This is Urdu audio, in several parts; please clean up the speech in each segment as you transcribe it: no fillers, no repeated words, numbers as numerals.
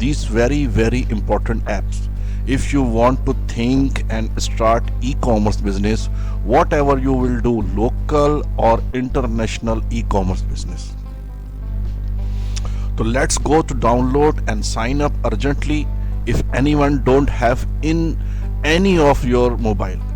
these very important apps if you want to think and start e-commerce business, whatever you will do, local or international e-commerce business. So let's go to download and sign up urgently if anyone don't have in any of your mobile.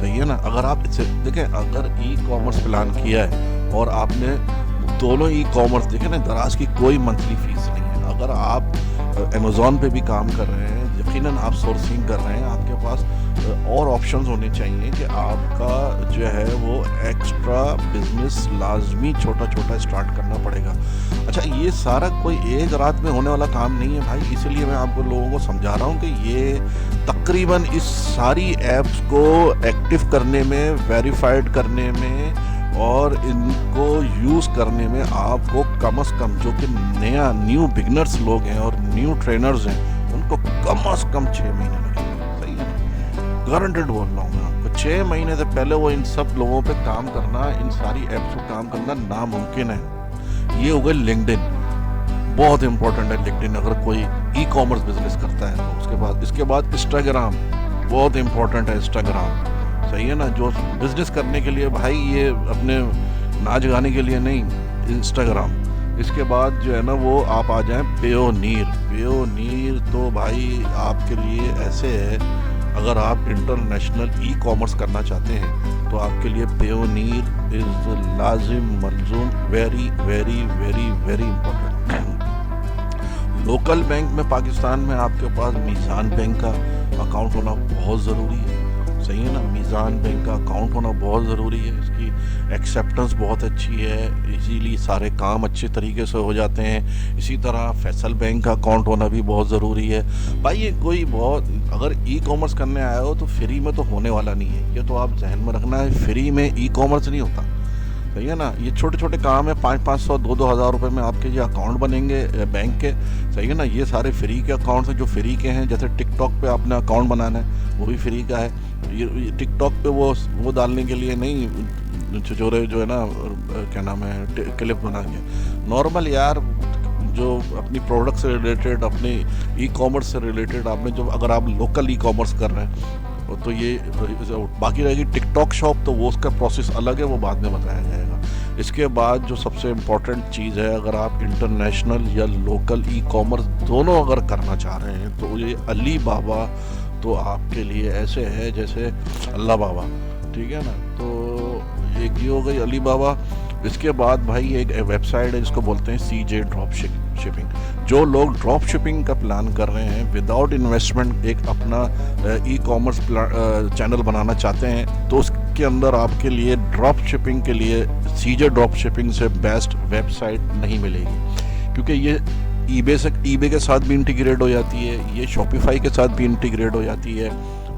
صحیح ہے نا. اگر آپ دیکھیں اگر ای کامرس پلان کیا ہے اور آپ نے دونوں ای کامرس دیکھیں نا, دراز کی کوئی منتھلی فیس نہیں ہے. اگر آپ امیزون پہ بھی کام کر رہے ہیں, یقیناً آپ سورسنگ کر رہے ہیں, آپ کے پاس اور آپشنز ہونے چاہیے کہ آپ کا جو ہے وہ ایکسٹرا بزنس لازمی چھوٹا چھوٹا اسٹارٹ کرنا پڑے گا. اچھا, یہ سارا کوئی ایک رات میں ہونے والا کام نہیں ہے بھائی, اسی لیے میں آپ کو لوگوں کو سمجھا رہا ہوں کہ یہ تقریباً اس ساری ایپس کو ایکٹیو کرنے میں, ویریفائڈ کرنے میں اور ان کو یوز کرنے میں آپ کو کم از کم, جو کہ نیو بگنرز لوگ ہیں اور نیو ٹرینرز ہیں, ان کو کم از کم 6 مہینے لگیں گے. صحیح ہے نا, گارنٹیڈ بول رہا ہوں میں آپ کو. 6 مہینے سے پہلے وہ ان سب لوگوں پہ کام کرنا, ان ساری ایپس پہ کام کرنا ناممکن ہے. یہ ہو گئے لنکڈن, بہت امپورٹنٹ ہے لنکڈن اگر کوئی ای کامرس بزنس کرتا ہے تو. اس کے بعد انسٹاگرام, بہت امپورٹنٹ ہے انسٹاگرام. صحیح ہے نا, جو بزنس کرنے کے لیے بھائی, یہ اپنے ناچ گانے کے لیے نہیں, انسٹاگرام. اس کے بعد جو ہے نا وہ آپ آ جائیں پیونیر. پیونیر تو بھائی آپ کے لیے ایسے ہے, اگر آپ انٹرنیشنل ای کامرس کرنا چاہتے ہیں تو آپ کے لیے پیونیر از لازم ملزوم, very very very very important. Local bank میں پاکستان میں آپ کے پاس میزان بینک کا اکاؤنٹ ہونا بہت ضروری ہے. صحیح ہے نا, میزان بینک کا اکاؤنٹ ہونا بہت ضروری ہے. اس کی ایکسیپٹنس بہت اچھی ہے, ایزیلی سارے کام اچھے طریقے سے ہو جاتے ہیں. اسی طرح فیصل بینک کا اکاؤنٹ ہونا بھی بہت ضروری ہے. بھائی یہ کوئی بہت, اگر ای کامرس کرنے آئے ہو تو فری میں تو ہونے والا نہیں ہے, یہ تو آپ ذہن میں رکھنا ہے. فری میں ای کامرس نہیں ہوتا. صحیح ہے نا, یہ چھوٹے چھوٹے کام ہیں, 500 2 ہزار روپے میں آپ کے یہ اکاؤنٹ بنیں گے بینک کے. صحیح ہے نا, یہ سارے فری کے اکاؤنٹس ہیں جو فری کے ہیں. جیسے ٹک ٹاک پہ آپ نے اکاؤنٹ بنانا ہے, وہ بھی فری کا ہے. یہ ٹک ٹاک پہ وہ ڈالنے کے لیے نہیں, چھچورے جو ہے نا, کیا نام ہے, کلپ بنا کے. نارمل یار, جو اپنی پروڈکٹ سے ریلیٹڈ, اپنے ای کامرس سے ریلیٹڈ آپ نے جو, اگر آپ لوکل ای کامرس کر رہے ہیں تو یہ باقی رہے گی ٹک ٹاک شاپ, تو وہ اس کا پروسیس الگ ہے, وہ بعد میں بتایا جائے گا. اس کے بعد جو سب سے امپورٹنٹ چیز ہے, اگر آپ انٹرنیشنل یا لوکل ای کامرس دونوں اگر کرنا چاہ رہے ہیں تو یہ علی بابا تو آپ کے لیے ایسے ہے جیسے اللہ بابا. ٹھیک ہے نا, تو ایک یہ ہو گئی علی بابا. اس کے بعد بھائی ایک ویب سائٹ ہے جس کو بولتے ہیں CJ ڈراپ شپنگ. جو لوگ ڈراپ شپنگ کا پلان کر رہے ہیں وداؤٹ انویسٹمنٹ, ایک اپنا ای کامرس چینل بنانا چاہتے ہیں, تو اس کے اندر آپ کے لیے ڈراپ شپنگ کے لیے CJ ڈراپ شپنگ سے بیسٹ ویب سائٹ نہیں ملے گی, کیونکہ یہ ای بے کے ساتھ بھی انٹیگریٹ ہو جاتی ہے, یہ شاپیفائی کے ساتھ بھی انٹیگریٹ ہو جاتی ہے.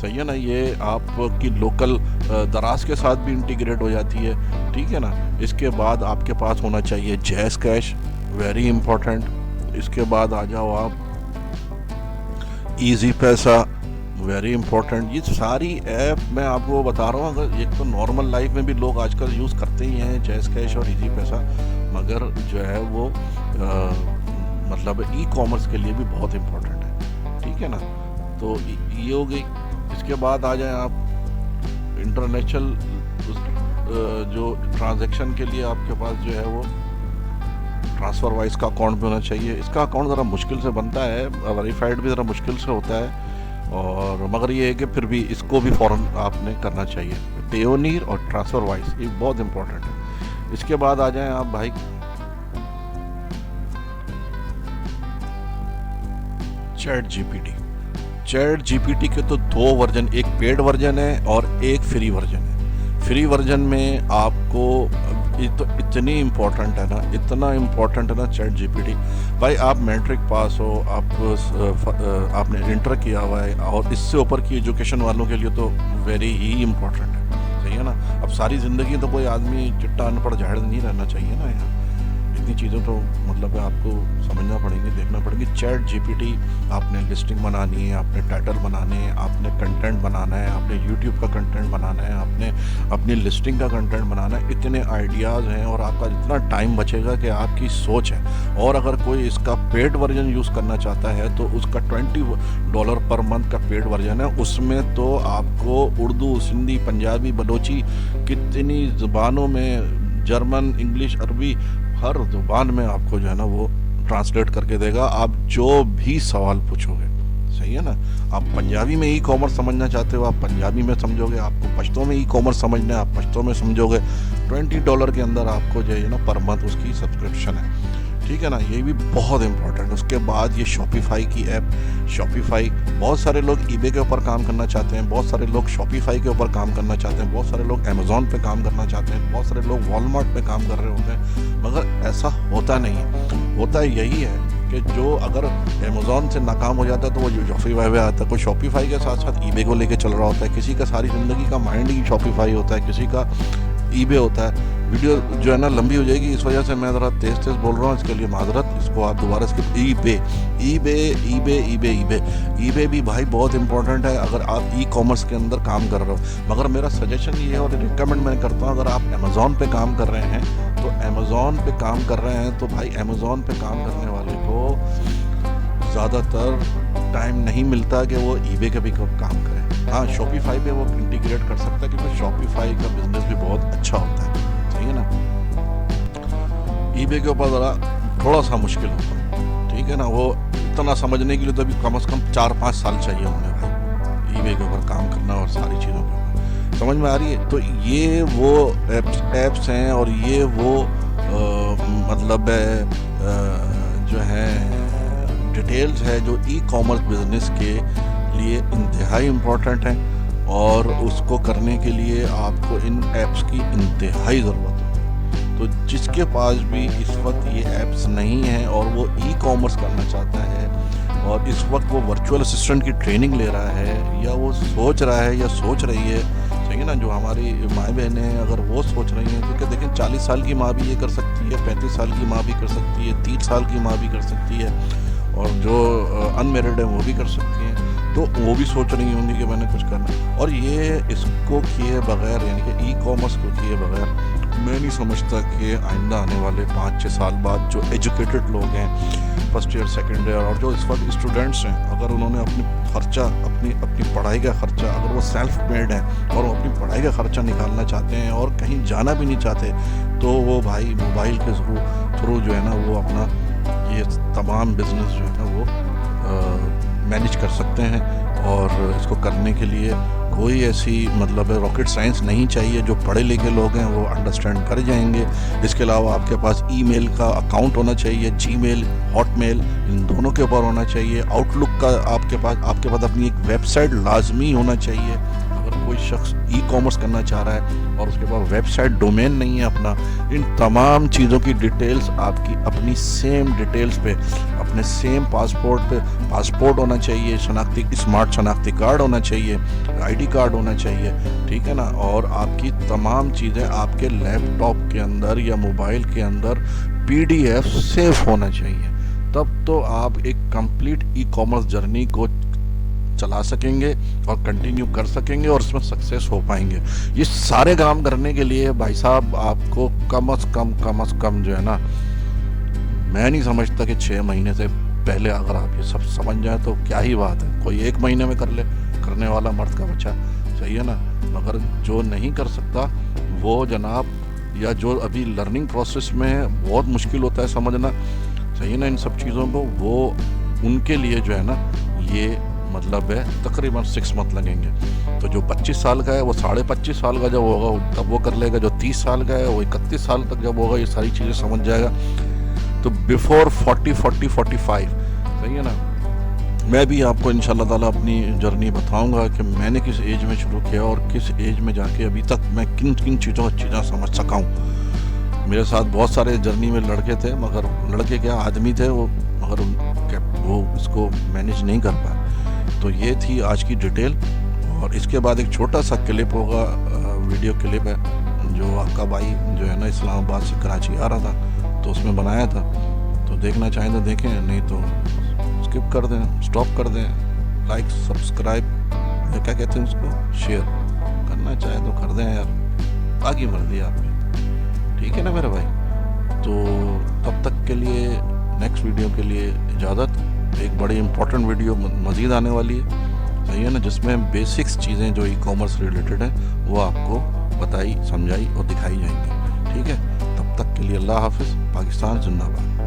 صحیح ہے نا, یہ آپ کی لوکل دراز کے ساتھ بھی انٹیگریٹ ہو جاتی ہے. ٹھیک ہے نا. اس کے بعد آپ کے پاس ہونا چاہیے جیز کیش, ویری امپورٹنٹ. اس کے بعد آ جاؤ آپ ایزی پیسہ, ویری امپورٹنٹ. یہ ساری ایپ میں آپ کو بتا رہا ہوں, اگر ایک تو نارمل لائف میں بھی لوگ آج کل یوز کرتے ہی ہیں جیز کیش اور ایزی پیسہ, مگر جو ہے وہ مطلب ای کامرس کے لیے بھی بہت امپورٹنٹ ہے. ٹھیک ہے نا, تو یہ ہو گئی. اس کے بعد آ جائیں آپ انٹرنیشنل جو ٹرانزیکشن کے لیے, آپ کے پاس جو ہے وہ ٹرانسفر وائز کا اکاؤنٹ بھی ہونا چاہیے. اس کا اکاؤنٹ ذرا مشکل سے بنتا ہے, ویریفائڈ بھی ذرا مشکل سے ہوتا ہے, اور مگر یہ ہے کہ پھر بھی اس کو بھی فوراً آپ نے کرنا چاہیے. پیونیر اور ٹرانسفر وائز یہ بہت امپورٹنٹ ہے. اس کے بعد آ جائیں آپ بھائی chat G P T. Chat G P T کے تو 2 ورژن, ایک پیڈ ورژن ہے اور ایک فری ورژن ہے. فری ورژن میں آپ کو اتنی امپورٹنٹ ہے نا, اتنا امپورٹنٹ ہے نا چیٹ جی پی ٹی. بھائی آپ میٹرک پاس ہو, آپ نے انٹر کیا ہوا ہے, اور اس سے اوپر کی ایجوکیشن والوں کے لیے تو ویری ہی امپورٹنٹ ہے. صحیح ہے نا. اب ساری زندگی تو کوئی آدمی چٹا ان پڑھ جھاڑ نہیں رہنا چاہیے نا یہاں. اتنی چیزیں تو مطلب آپ کو سمجھنا پڑیں گی, دیکھنا پڑیں گی. چیٹ جی پی ٹی آپ نے لسٹنگ بنانی ہے, آپ نے ٹائٹل بنانے ہیں, آپ نے کنٹینٹ بنانا ہے, آپ نے یوٹیوب کا کنٹینٹ بنانا ہے, آپ نے اپنی لسٹنگ کا کنٹینٹ بنانا ہے. اتنے آئیڈیاز ہیں اور آپ کا اتنا ٹائم بچے گا کہ آپ کی سوچ ہے. اور اگر کوئی اس کا پیڈ ورژن یوز کرنا چاہتا ہے تو اس کا $20 پر منتھ کا پیڈ ورژن ہے. اس میں تو آپ کو اردو, سندھی, پنجابی, بلوچی, کتنی زبانوں میں, جرمن, انگلش, عربی, ہر زبان میں آپ کو جو ہے نا وہ ٹرانسلیٹ کر کے دے گا, آپ جو بھی سوال پوچھو گے. صحیح ہے نا. آپ پنجابی میں ای کامرس سمجھنا چاہتے ہو آپ پنجابی میں سمجھو گے, آپ کو پشتو میں ای کامرس سمجھنا ہے آپ پشتو میں سمجھو گے. $20 کے اندر آپ کو جو ہے نا پر منتھ اس کی سبسکرپشن ہے, ٹھیک ہے نا. یہ بھی بہت امپورٹنٹ. اس کے بعد یہ شاپیفائی کی ایپ, شاپیفائی بہت سارے لوگ ای بے کے اوپر کام کرنا چاہتے ہیں, بہت سارے لوگ شاپیفائی کے اوپر کام کرنا چاہتے ہیں, بہت سارے لوگ امیزون پہ کام کرنا چاہتے ہیں, بہت سارے لوگ والمارٹ پہ کام کر رہے ہوتے ہیں, مگر ایسا ہوتا نہیں ہے. ہوتا یہی ہے کہ جو اگر امیزون سے ناکام ہو جاتا ہے تو وہ شاپیفائی پہ آتا ہے. کوئی شاپیفائی کے ساتھ ساتھ ای بے کو لے کے چل رہا ہوتا ہے, کسی کا ساری زندگی کا مائنڈ ہی شاپیفائی ہوتا ہے, کسی کا ای بے ہوتا ہے. ویڈیو جو ہے نا لمبی ہو جائے گی, اس وجہ سے میں ذرا تیز بول رہا ہوں, اس کے لیے معذرت. اس کو آپ دوبارہ اسکپ. ای بے ای بے ای بے ای بے ای بے ای بے بھی بھائی بہت امپورٹنٹ ہے اگر آپ ای کامرس کے اندر کام کر رہے ہو. مگر میرا سجیشن یہ ہے اور ریکمینڈ میں کرتا ہوں, اگر آپ امیزون پہ کام کر رہے ہیں تو امیزون پہ کام کر رہے ہیں تو بھائی امیزون پہ کام کرنے والے کو زیادہ تر ٹائم نہیں ملتا کہ وہ ای بے کا بھی کام کرے. ہاں شاپیفائی پہ وہ انٹیگریٹ کر سکتا ہے کیونکہ شاپیفائی کا بزنس بھی بہت اچھا ہوتا ہے, صحیح ہے نا. ای بے کے اوپر ذرا تھوڑا سا مشکل ہوتا ہے, ٹھیک ہے نا. وہ اتنا سمجھنے کے لیے تو ابھی کم از کم 4-5 سال چاہیے ہمیں بھائی ای بے کے اوپر کام کرنا اور ساری چیزوں کے اوپر. سمجھ میں آ رہی ہے. تو یہ وہ ایپس ہیں اور یہ وہ مطلب جو ہے ڈیٹیلز ہے جو ای کامرس بزنس کے لیے انتہائی امپورٹنٹ ہیں, اور اس کو کرنے کے لیے آپ کو ان ایپس کی انتہائی ضرورت ہے. تو جس کے پاس بھی اس وقت یہ ایپس نہیں ہیں اور وہ ای کامرس کرنا چاہتا ہے اور اس وقت وہ ورچوئل اسسٹنٹ کی ٹریننگ لے رہا ہے یا وہ سوچ رہا ہے یا سوچ رہی ہے, صحیح ہے نا, جو ہماری مائیں بہنیں ہیں اگر وہ سوچ رہی ہیں, کیونکہ دیکھیں 40 سال کی ماں بھی یہ کر سکتی ہے, 35 سال کی ماں بھی کر سکتی ہے, 30 سال کی ماں بھی کر سکتی ہے, اور جو انمیرڈ ہیں وہ بھی کر سکتی ہیں. تو وہ بھی سوچ رہی ہوں گی کہ میں نے کچھ کرنا. اور یہ اس کو کیے بغیر یعنی کہ ای کامرس کو کیے بغیر میں نہیں سمجھتا کہ آئندہ آنے والے 5-6 سال بعد جو ایجوکیٹڈ لوگ ہیں, فرسٹ ایئر سیکنڈ ایئر اور جو اس وقت اسٹوڈنٹس ہیں, اگر انہوں نے اپنی خرچہ اپنی پڑھائی کا خرچہ, اگر وہ سیلف میڈ ہیں اور وہ اپنی پڑھائی کا خرچہ نکالنا چاہتے ہیں اور کہیں جانا بھی نہیں چاہتے, تو وہ بھائی موبائل کے تھرو جو ہے نا وہ اپنا یہ تمام بزنس جو ہے نا وہ مینیج کر سکتے ہیں. اور اس کو کرنے کے لیے کوئی ایسی مطلب راکٹ سائنس نہیں چاہیے. جو پڑھے لکھے لوگ ہیں وہ انڈرسٹینڈ کر جائیں گے. اس کے علاوہ آپ کے پاس ای میل کا اکاؤنٹ ہونا چاہیے, جی میل, ہاٹ میل, ان دونوں کے اوپر ہونا چاہیے. آؤٹ لک کا آپ کے پاس اپنی ایک ویب سائٹ لازمی ہونا چاہیے. اگر کوئی شخص ای کامرس کرنا چاہ رہا ہے اور اس کے پاس ویب سائٹ ڈومین نہیں ہے اپنا, ان تمام چیزوں کی ڈیٹیلز آپ کی اپنی سیم ڈیٹیلز پہ, اپنے سیم پاسپورٹ پہ پاسپورٹ ہونا چاہیے, اسمارٹ شناختی کارڈ ہونا چاہیے, آئی ڈی کارڈ ہونا چاہیے, ٹھیک ہے نا. اور آپ کی تمام چیزیں آپ کے لیپ ٹاپ کے اندر یا موبائل کے اندر PDF سیو ہونا چاہیے. تب تو آپ ایک کمپلیٹ ای کامرس جرنی کو چلا سکیں گے اور کنٹینیو کر سکیں گے اور اس میں سکسیس ہو پائیں گے. یہ سارے کام کرنے کے لیے بھائی صاحب آپ کو کم از کم جو ہے نا, میں نہیں سمجھتا کہ 6 مہینے سے پہلے اگر آپ یہ سب سمجھ جائیں تو کیا ہی بات ہے. کوئی 1 مہینے میں کر لے, کرنے والا مرد کا بچہ, صحیح ہے نا. مگر جو نہیں کر سکتا وہ جناب, یا جو ابھی لرننگ پروسیس میں ہے, بہت مشکل ہوتا ہے سمجھنا, صحیح ہے نا, ان سب چیزوں کو, وہ ان کے لیے جو ہے نا یہ مطلب ہے تقریباً 6 منتھ لگیں گے. تو جو 25 سال کا ہے وہ 25.5 سال کا جب ہوگا تب وہ کر لے گا. جو 30 سال کا ہے وہ 31 سال تک جب ہوگا یہ ساری چیزیں سمجھ جائے گا. تو بیفور 45, صحیح ہے نا. میں بھی آپ کو انشاءاللہ تعالیٰ اپنی جرنی بتاؤں گا کہ میں نے کس ایج میں شروع کیا اور کس ایج میں جا کے ابھی تک میں کن چیزیں سمجھ سکا ہوں. میرے ساتھ بہت سارے جرنی میں لڑکے تھے, مگر لڑکے کیا آدمی تھے وہ, مگر وہ اس کو مینیج نہیں کر پائے. تو یہ تھی آج کی ڈیٹیل. اور اس کے بعد ایک چھوٹا سا کلپ ہوگا, ویڈیو کلپ ہے جو آپ کا بھائی جو ہے نا اسلام آباد سے کراچی آ رہا تھا تو اس میں بنایا تھا. تو دیکھنا چاہیں تو دیکھیں, نہیں تو اسکپ کر دیں, اسٹاپ کر دیں. لائک, سبسکرائب, کیا کہتے ہیں اس کو, شیئر کرنا چاہیں تو کر دیں یار, باقی مرضی ہے آپ کی, ٹھیک ہے نا میرے بھائی. تو تب تک کے لیے نیکسٹ ویڈیو کے لیے اجازت. ایک بڑی امپورٹنٹ ویڈیو مزید آنے والی ہے, صحیح ہے نا, جس میں بیسکس چیزیں جو ای کامرس ریلیٹڈ ہیں وہ آپ کو بتائی, سمجھائی اور دکھائی جائیں گی, ٹھیک ہے. تب تک کے لیے اللہ حافظ. پاکستان زندہ باد.